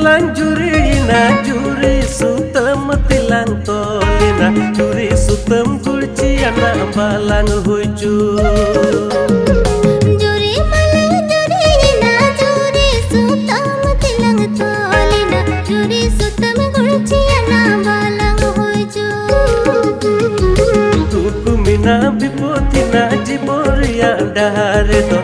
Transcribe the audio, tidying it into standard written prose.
malang jurina juri sutam tilang tolina juri sutam gulci anak balang huju. Juri malang jurina juri sutam tilang tolina juri sutam gulci anak balang huju. Tuku mina bipotina jiboria dahare do